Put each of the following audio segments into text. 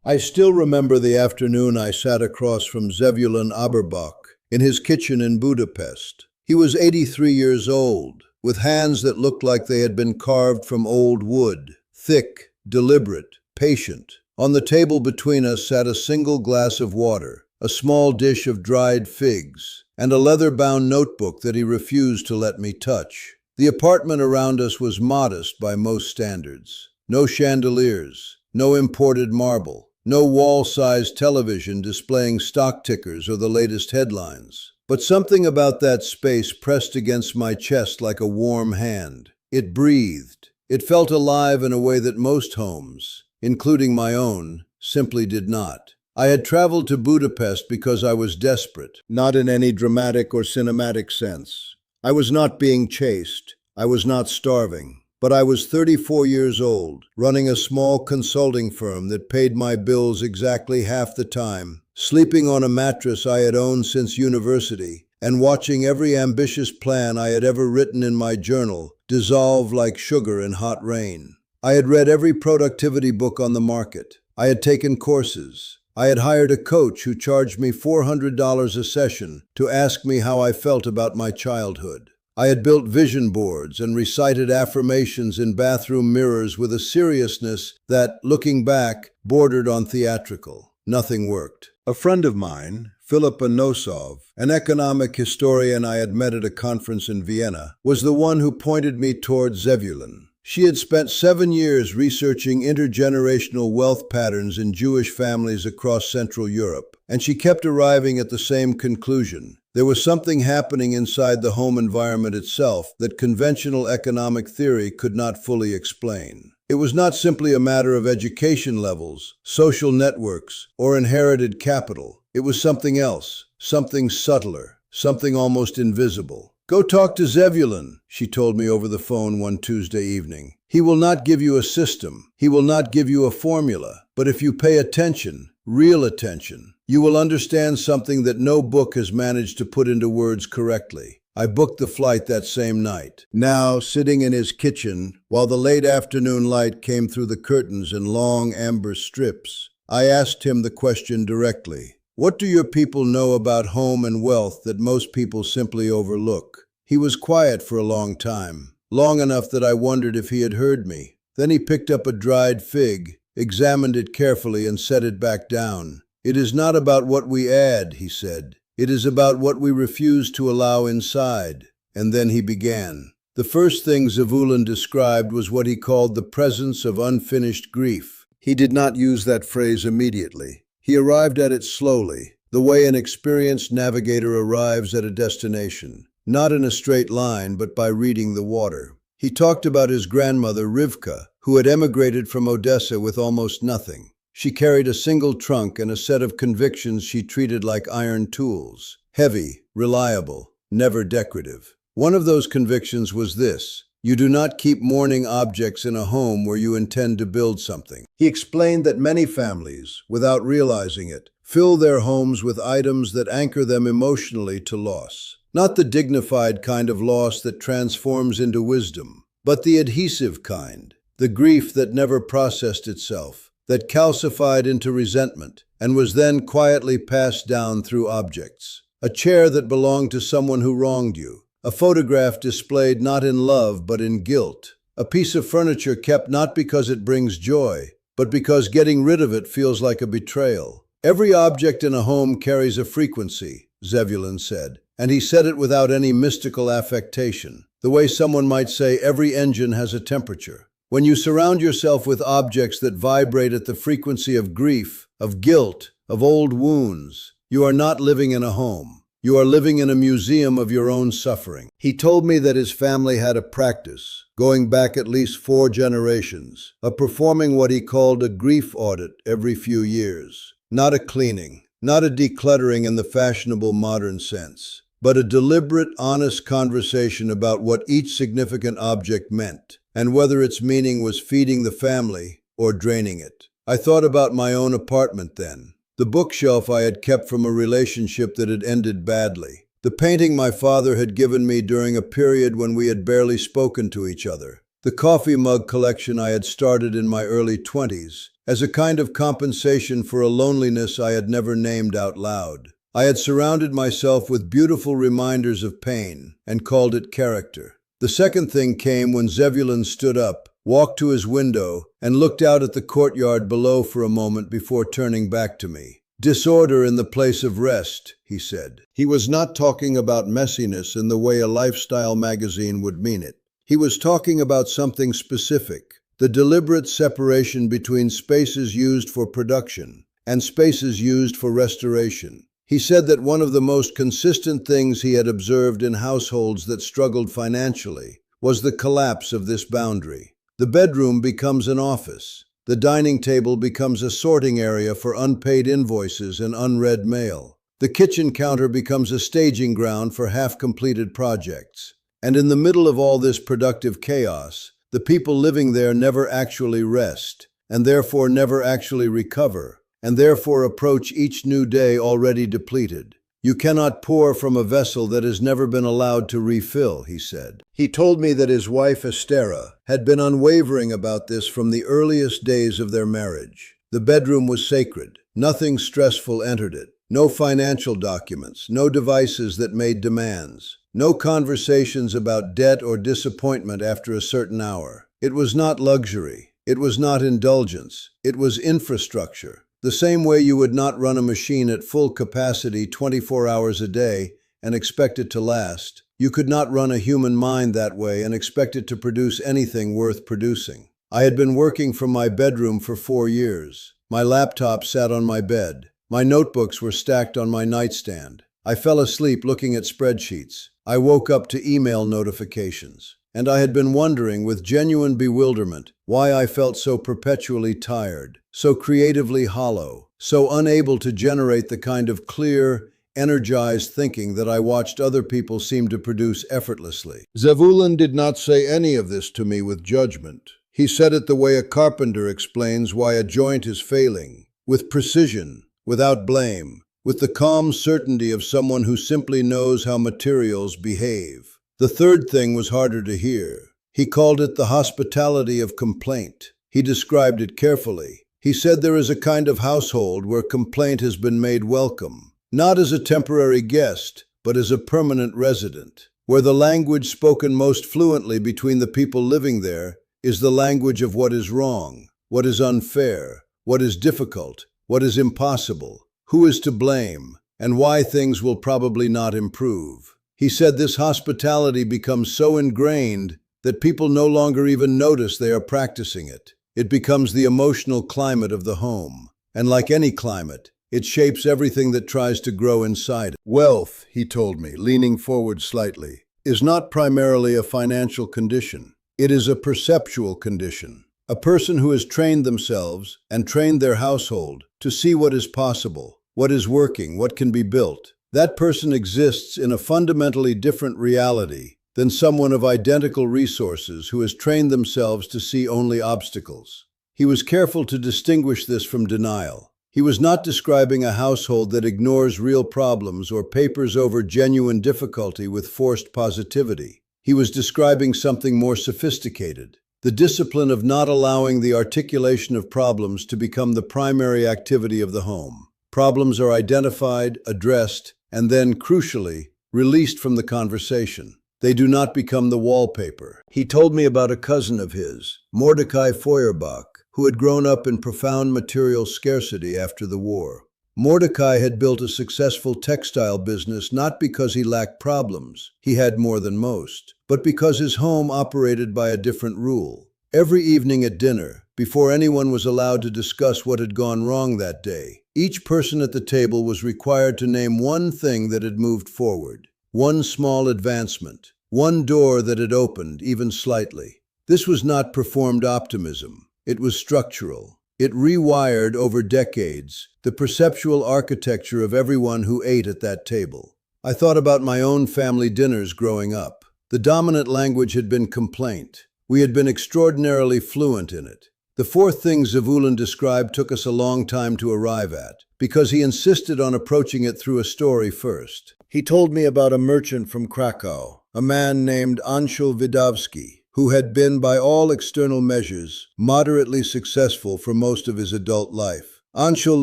I still remember the afternoon I sat across from Zevulun Aberbach in his kitchen in Budapest. He was 83 years old, with hands that looked like they had been carved from old wood, thick, deliberate, patient. On the table between us sat a single glass of water, a small dish of dried figs, and a leather-bound notebook that he refused to let me touch. The apartment around us was modest by most standards. No chandeliers, no imported marble, no wall-sized television displaying stock tickers or the latest headlines. But something about that space pressed against my chest like a warm hand. It breathed. It felt alive in a way that most homes, including my own, simply did not. I had traveled to Budapest because I was desperate, not in any dramatic or cinematic sense. I was not being chased. I was not starving. But I was 34 years old, running a small consulting firm that paid my bills exactly half the time, sleeping on a mattress I had owned since university, and watching every ambitious plan I had ever written in my journal dissolve like sugar in hot rain. I had read every productivity book on the market. I had taken courses. I had hired a coach who charged me $400 a session to ask me how I felt about my childhood. I had built vision boards and recited affirmations in bathroom mirrors with a seriousness that, looking back, bordered on theatrical. Nothing worked. A friend of mine, Philippa Nosov, an economic historian I had met at a conference in Vienna, was the one who pointed me toward Zevulun. She had spent 7 years researching intergenerational wealth patterns in Jewish families across Central Europe, and she kept arriving at the same conclusion. There was something happening inside the home environment itself that conventional economic theory could not fully explain. It was not simply a matter of education levels, social networks, or inherited capital. It was something else, something subtler, something almost invisible. "Go talk to Zevulun," she told me over the phone one Tuesday evening. "He will not give you a system. He will not give you a formula. But if you pay attention, real attention, you will understand something that no book has managed to put into words correctly." I booked the flight that same night. Now, sitting in his kitchen, while the late afternoon light came through the curtains in long amber strips, I asked him the question directly. "What do your people know about home and wealth that most people simply overlook?" He was quiet for a long time, long enough that I wondered if he had heard me. Then he picked up a dried fig, examined it carefully, and set it back down. "It is not about what we add," he said. "It is about what we refuse to allow inside." And then he began. The first thing Zevulun described was what he called the presence of unfinished grief. He did not use that phrase immediately. He arrived at it slowly, the way an experienced navigator arrives at a destination, not in a straight line, but by reading the water. He talked about his grandmother, Rivka, who had emigrated from Odessa with almost nothing. She carried a single trunk and a set of convictions she treated like iron tools, heavy, reliable, never decorative. One of those convictions was this: you do not keep mourning objects in a home where you intend to build something. He explained that many families, without realizing it, fill their homes with items that anchor them emotionally to loss. Not the dignified kind of loss that transforms into wisdom, but the adhesive kind, the grief that never processed itself, that calcified into resentment and was then quietly passed down through objects. A chair that belonged to someone who wronged you. A photograph displayed not in love but in guilt. A piece of furniture kept not because it brings joy, but because getting rid of it feels like a betrayal. Every object in a home carries a frequency, Zevulun said, and he said it without any mystical affectation, the way someone might say every engine has a temperature. When you surround yourself with objects that vibrate at the frequency of grief, of guilt, of old wounds, you are not living in a home. You are living in a museum of your own suffering. He told me that his family had a practice, going back at least 4 generations, of performing what he called a grief audit every few years. Not a cleaning, not a decluttering in the fashionable modern sense, but a deliberate, honest conversation about what each significant object meant, and whether its meaning was feeding the family or draining it. I thought about my own apartment then. The bookshelf I had kept from a relationship that had ended badly. The painting my father had given me during a period when we had barely spoken to each other. the coffee mug collection I had started in my early 20s, as a kind of compensation for a loneliness I had never named out loud. I had surrounded myself with beautiful reminders of pain and called it character. The second thing came when Zevulun stood up, walked to his window, and looked out at the courtyard below for a moment before turning back to me. "Disorder in the place of rest," he said. He was not talking about messiness in the way a lifestyle magazine would mean it. He was talking about something specific, the deliberate separation between spaces used for production and spaces used for restoration. He said that one of the most consistent things he had observed in households that struggled financially was the collapse of this boundary. The bedroom becomes an office. The dining table becomes a sorting area for unpaid invoices and unread mail. The kitchen counter becomes a staging ground for half-completed projects. And in the middle of all this productive chaos, the people living there never actually rest, and therefore never actually recover, and therefore approach each new day already depleted. "You cannot pour from a vessel that has never been allowed to refill," he said. He told me that his wife, Estera, had been unwavering about this from the earliest days of their marriage. The bedroom was sacred. Nothing stressful entered it. No financial documents, no devices that made demands, no conversations about debt or disappointment after a certain hour. It was not luxury. It was not indulgence. It was infrastructure. The same way you would not run a machine at full capacity 24 hours a day and expect it to last, you could not run a human mind that way and expect it to produce anything worth producing. I had been working from my bedroom for 4 years. My laptop sat on my bed. My notebooks were stacked on my nightstand. I fell asleep looking at spreadsheets. I woke up to email notifications. And I had been wondering with genuine bewilderment why I felt so perpetually tired, so creatively hollow, so unable to generate the kind of clear, energized thinking that I watched other people seem to produce effortlessly. Zevulun did not say any of this to me with judgment. He said it the way a carpenter explains why a joint is failing, with precision, without blame, with the calm certainty of someone who simply knows how materials behave. The third thing was harder to hear. He called it the hospitality of complaint. He described it carefully. He said there is a kind of household where complaint has been made welcome, not as a temporary guest, but as a permanent resident, where the language spoken most fluently between the people living there is the language of what is wrong, what is unfair, what is difficult, what is impossible, who is to blame, and why things will probably not improve. He said this hospitality becomes so ingrained that people no longer even notice they are practicing it. It becomes the emotional climate of the home. And like any climate, it shapes everything that tries to grow inside it. Wealth, he told me, leaning forward slightly, is not primarily a financial condition. It is a perceptual condition. A person who has trained themselves and trained their household to see what is possible, what is working, what can be built. That person exists in a fundamentally different reality than someone of identical resources who has trained themselves to see only obstacles. He was careful to distinguish this from denial. He was not describing a household that ignores real problems or papers over genuine difficulty with forced positivity. He was describing something more sophisticated, the discipline of not allowing the articulation of problems to become the primary activity of the home. Problems are identified, addressed, and then, crucially, released from the conversation. They do not become the wallpaper. He told me about a cousin of his, Mordecai Feuerbach, who had grown up in profound material scarcity after the war. Mordecai had built a successful textile business not because he lacked problems, he had more than most, but because his home operated by a different rule. Every evening at dinner, before anyone was allowed to discuss what had gone wrong that day, each person at the table was required to name one thing that had moved forward, one small advancement, one door that had opened, even slightly. This was not performed optimism. It was structural. It rewired over decades the perceptual architecture of everyone who ate at that table. I thought about my own family dinners growing up. The dominant language had been complaint. We had been extraordinarily fluent in it. The fourth thing Zevulun described took us a long time to arrive at, because he insisted on approaching it through a story first. He told me about a merchant from Krakow, a man named Anshul Vidavsky, who had been, by all external measures, moderately successful for most of his adult life. Anshul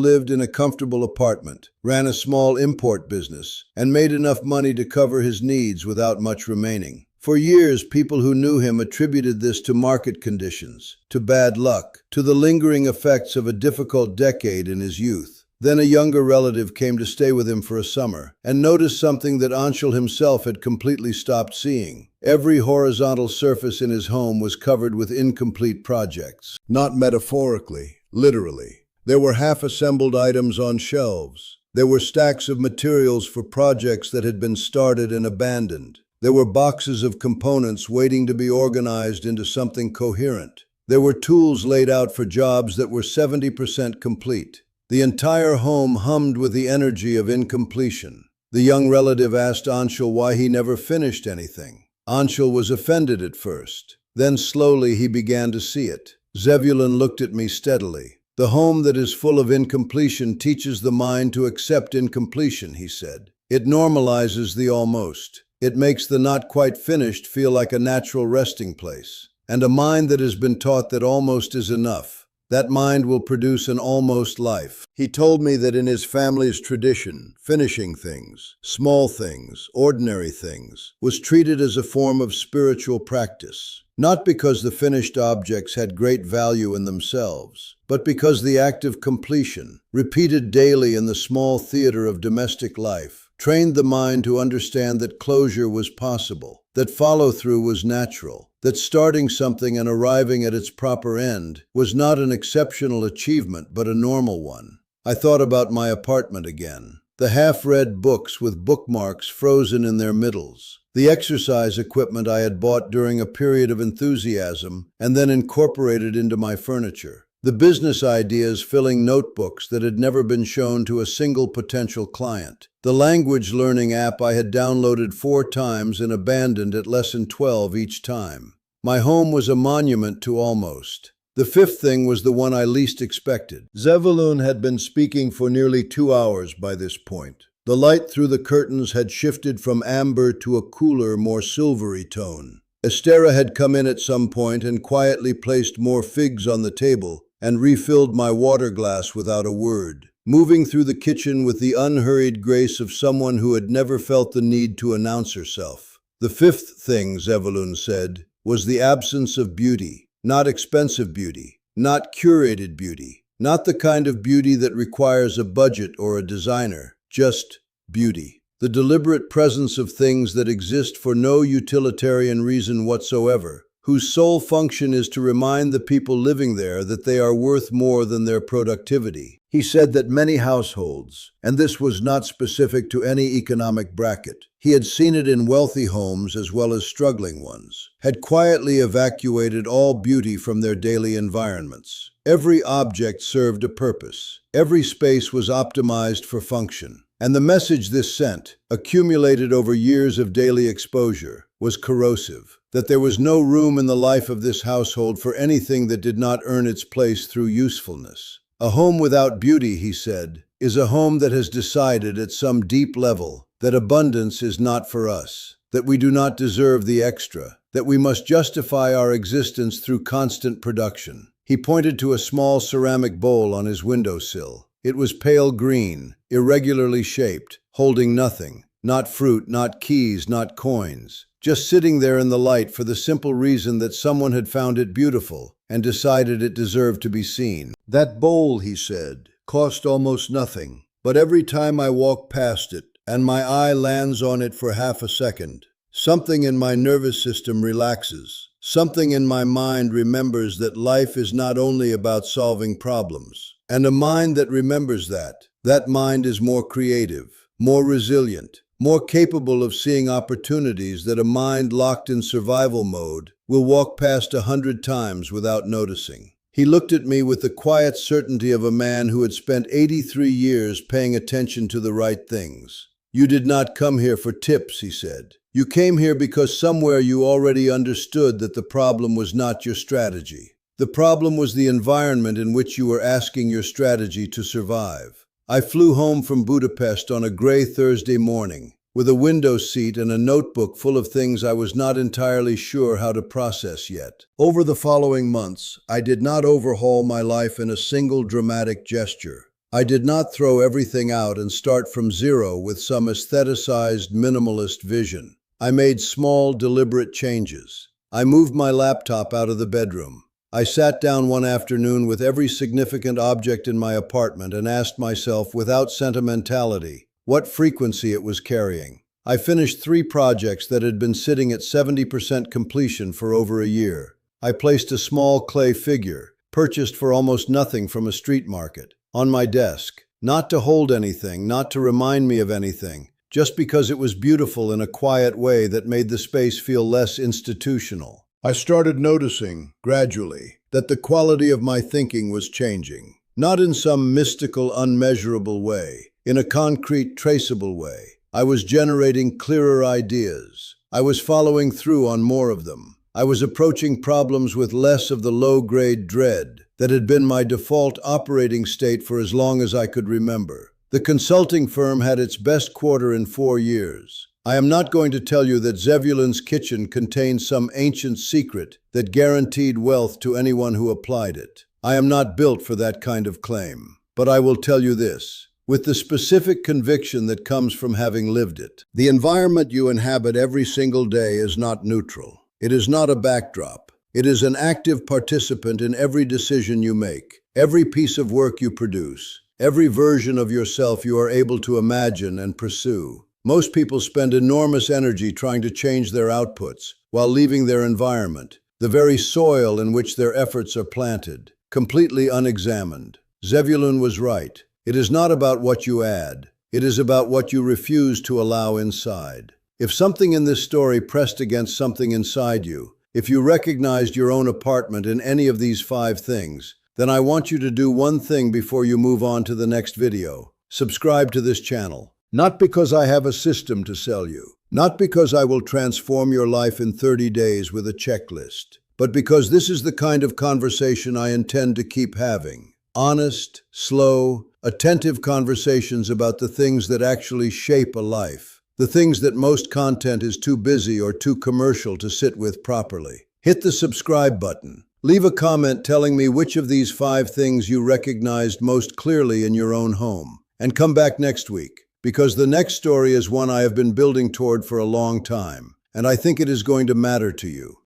lived in a comfortable apartment, ran a small import business, and made enough money to cover his needs without much remaining. For years, people who knew him attributed this to market conditions, to bad luck, to the lingering effects of a difficult decade in his youth. Then a younger relative came to stay with him for a summer and noticed something that Anshul himself had completely stopped seeing. Every horizontal surface in his home was covered with incomplete projects. Not metaphorically, literally. There were half-assembled items on shelves. There were stacks of materials for projects that had been started and abandoned. There were boxes of components waiting to be organized into something coherent. There were tools laid out for jobs that were 70% complete. The entire home hummed with the energy of incompletion. The young relative asked Anshul why he never finished anything. Anshul was offended at first. Then slowly he began to see it. Zebulun looked at me steadily. The home that is full of incompletion teaches the mind to accept incompletion, he said. It normalizes the almost. It makes the not quite finished feel like a natural resting place. And a mind that has been taught that almost is enough, that mind will produce an almost life. He told me that in his family's tradition, finishing things, small things, ordinary things, was treated as a form of spiritual practice. Not because the finished objects had great value in themselves, but because the act of completion, repeated daily in the small theater of domestic life, trained the mind to understand that closure was possible, that follow-through was natural, that starting something and arriving at its proper end was not an exceptional achievement but a normal one. I thought about my apartment again. The half-read books with bookmarks frozen in their middles. The exercise equipment I had bought during a period of enthusiasm and then incorporated into my furniture. The business ideas filling notebooks that had never been shown to a single potential client. The language learning app I had downloaded 4 times and abandoned at lesson 12 each time. My home was a monument to almost. The 5th thing was the one I least expected. Zebulun had been speaking for nearly 2 hours by this point. The light through the curtains had shifted from amber to a cooler, more silvery tone. Estera had come in at some point and quietly placed more figs on the table and refilled my water glass without a word, moving through the kitchen with the unhurried grace of someone who had never felt the need to announce herself. The 5th thing, Zebulun said, was the absence of beauty. Not expensive beauty, not curated beauty, not the kind of beauty that requires a budget or a designer, just beauty. The deliberate presence of things that exist for no utilitarian reason whatsoever, whose sole function is to remind the people living there that they are worth more than their productivity. He said that many households, and this was not specific to any economic bracket, he had seen it in wealthy homes as well as struggling ones, had quietly evacuated all beauty from their daily environments. Every object served a purpose. Every space was optimized for function. And the message this sent, accumulated over years of daily exposure, was corrosive. That there was no room in the life of this household for anything that did not earn its place through usefulness. A home without beauty, he said, is a home that has decided at some deep level that abundance is not for us, that we do not deserve the extra, that we must justify our existence through constant production. He pointed to a small ceramic bowl on his windowsill. It was pale green, irregularly shaped, holding nothing, not fruit, not keys, not coins, just sitting there in the light for the simple reason that someone had found it beautiful and decided it deserved to be seen. That bowl, he said, cost almost nothing, but every time I walk past it and my eye lands on it for half a second, something in my nervous system relaxes. Something in my mind remembers that life is not only about solving problems. And a mind that remembers that mind is more creative, more resilient, more capable of seeing opportunities that a mind locked in survival mode will walk past 100 times without noticing. He looked at me with the quiet certainty of a man who had spent 83 years paying attention to the right things. You did not come here for tips, he said. You came here because somewhere you already understood that the problem was not your strategy. The problem was the environment in which you were asking your strategy to survive. I flew home from Budapest on a gray Thursday morning, with a window seat and a notebook full of things I was not entirely sure how to process yet. Over the following months, I did not overhaul my life in a single dramatic gesture. I did not throw everything out and start from zero with some aestheticized minimalist vision. I made small, deliberate changes. I moved my laptop out of the bedroom. I sat down one afternoon with every significant object in my apartment and asked myself, without sentimentality, what frequency it was carrying. I finished 3 projects that had been sitting at 70% completion for over a year. I placed a small clay figure, purchased for almost nothing from a street market, on my desk, not to hold anything, not to remind me of anything, just because it was beautiful in a quiet way that made the space feel less institutional. I started noticing, gradually, that the quality of my thinking was changing, not in some mystical, unmeasurable way, in a concrete, traceable way. I was generating clearer ideas. I was following through on more of them. I was approaching problems with less of the low-grade dread that had been my default operating state for as long as I could remember. The consulting firm had its best quarter in 4 years. I am not going to tell you that Zevulun's kitchen contained some ancient secret that guaranteed wealth to anyone who applied it. I am not built for that kind of claim. But I will tell you this, with the specific conviction that comes from having lived it. The environment you inhabit every single day is not neutral. It is not a backdrop. It is an active participant in every decision you make, every piece of work you produce, every version of yourself you are able to imagine and pursue. Most people spend enormous energy trying to change their outputs while leaving their environment, the very soil in which their efforts are planted, completely unexamined. Zevulun was right. It is not about what you add. It is about what you refuse to allow inside. If something in this story pressed against something inside you, if you recognized your own apartment in any of these 5 things, then I want you to do one thing before you move on to the next video. Subscribe to this channel. Not because I have a system to sell you, not because I will transform your life in 30 days with a checklist, but because this is the kind of conversation I intend to keep having. Honest, slow, attentive conversations about the things that actually shape a life. The things that most content is too busy or too commercial to sit with properly. Hit the subscribe button. Leave a comment telling me which of these 5 things you recognized most clearly in your own home. And come back next week, because the next story is one I have been building toward for a long time, and I think it is going to matter to you.